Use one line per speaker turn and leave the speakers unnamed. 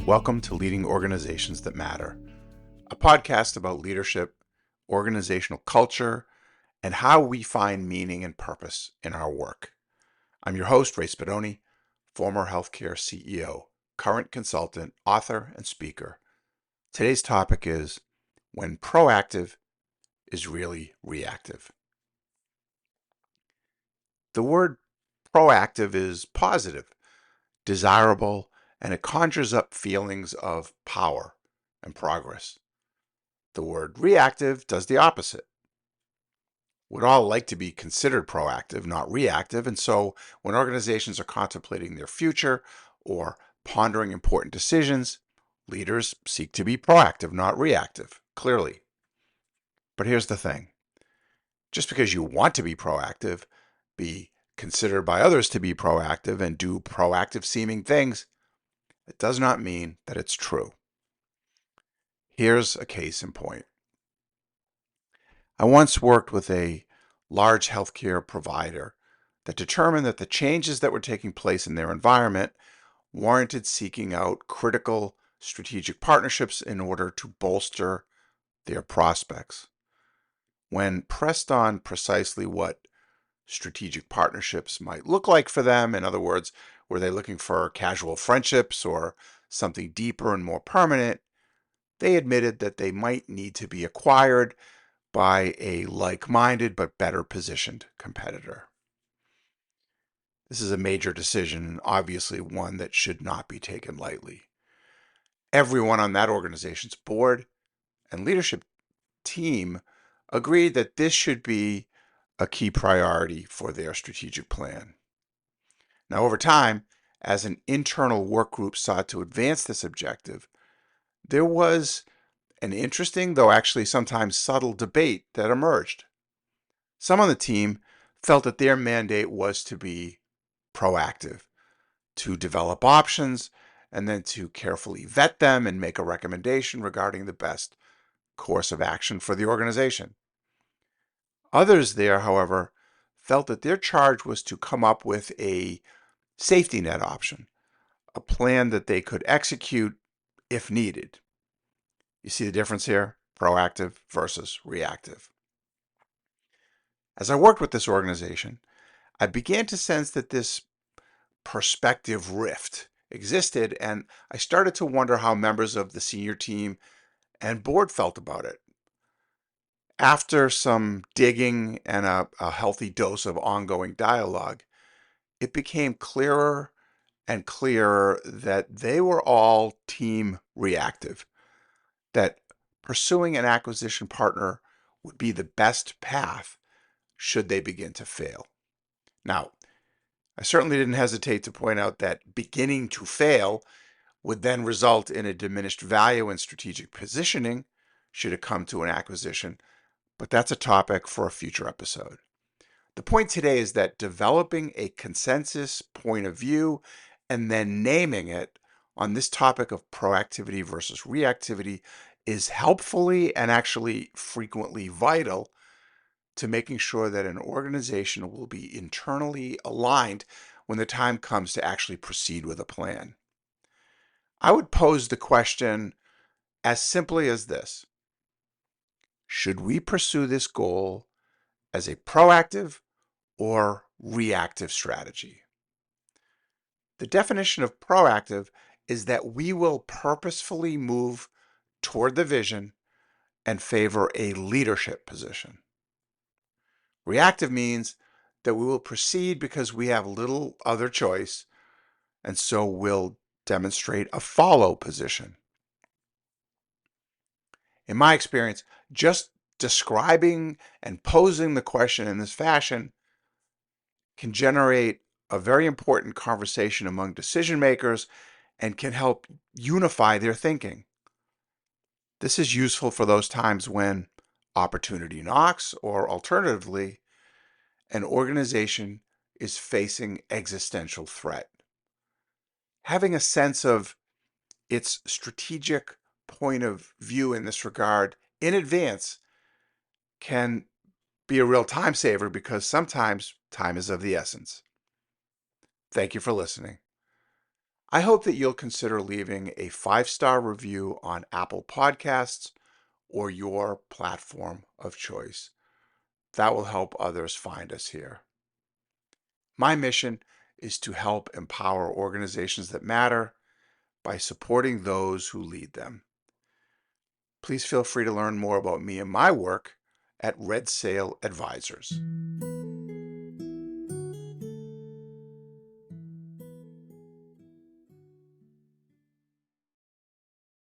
Welcome to Leading Organizations That Matter, a podcast about leadership, organizational culture, and how we find meaning and purpose in our work. I'm your host, Ray Spadoni, former healthcare CEO, current consultant, author, and speaker. Today's topic is when proactive is really reactive. The word proactive is positive, desirable, and it conjures up feelings of power and progress. The word reactive does the opposite. We'd all like to be considered proactive, not reactive, and so when organizations are contemplating their future or pondering important decisions, leaders seek to be proactive, not reactive, clearly. But here's the thing. Just because you want to be proactive, be considered by others to be proactive, and do proactive seeming things, it does not mean that it's true. Here's a case in point. I once worked with a large healthcare provider that determined that the changes that were taking place in their environment warranted seeking out critical strategic partnerships in order to bolster their prospects. When pressed on precisely what strategic partnerships might look like for them, in other words, were they looking for casual friendships or something deeper and more permanent, they admitted that they might need to be acquired by a like-minded but better positioned competitor. This is a major decision, and obviously one that should not be taken lightly. Everyone on that organization's board and leadership team agreed that this should be a key priority for their strategic plan. Now, over time, as an internal work group sought to advance this objective, there was an interesting, though actually sometimes subtle, debate that emerged. Some on the team felt that their mandate was to be proactive, to develop options, and then to carefully vet them and make a recommendation regarding the best course of action for the organization. Others there, however, felt that their charge was to come up with a safety net option, a plan that they could execute if needed. You see the difference here? Proactive versus reactive. As I worked with this organization, I began to sense that this perspective rift existed, and I started to wonder how members of the senior team and board felt about it. After some digging and a healthy dose of ongoing dialogue, it became clearer and clearer that they were all team reactive, that pursuing an acquisition partner would be the best path should they begin to fail. Now, I certainly didn't hesitate to point out that beginning to fail would then result in a diminished value in strategic positioning should it come to an acquisition, but that's a topic for a future episode. The point today is that developing a consensus point of view and then naming it on this topic of proactivity versus reactivity is helpfully and actually frequently vital to making sure that an organization will be internally aligned when the time comes to actually proceed with a plan. I would pose the question as simply as this: should we pursue this goal as a proactive or reactive strategy? The definition of proactive is that we will purposefully move toward the vision and favor a leadership position. Reactive means that we will proceed because we have little other choice, and so we'll demonstrate a follow position. In my experience, just describing and posing the question in this fashion can generate a very important conversation among decision makers and can help unify their thinking. This is useful for those times when opportunity knocks, or alternatively, an organization is facing existential threat. Having a sense of its strategic point of view in this regard in advance can be a real time saver because sometimes time is of the essence. Thank you for listening. I hope that you'll consider leaving a 5-star review on Apple Podcasts or your platform of choice. That will help others find us here. My mission is to help empower organizations that matter by supporting those who lead them. Please feel free to learn more about me and my work at Red Sail Advisors.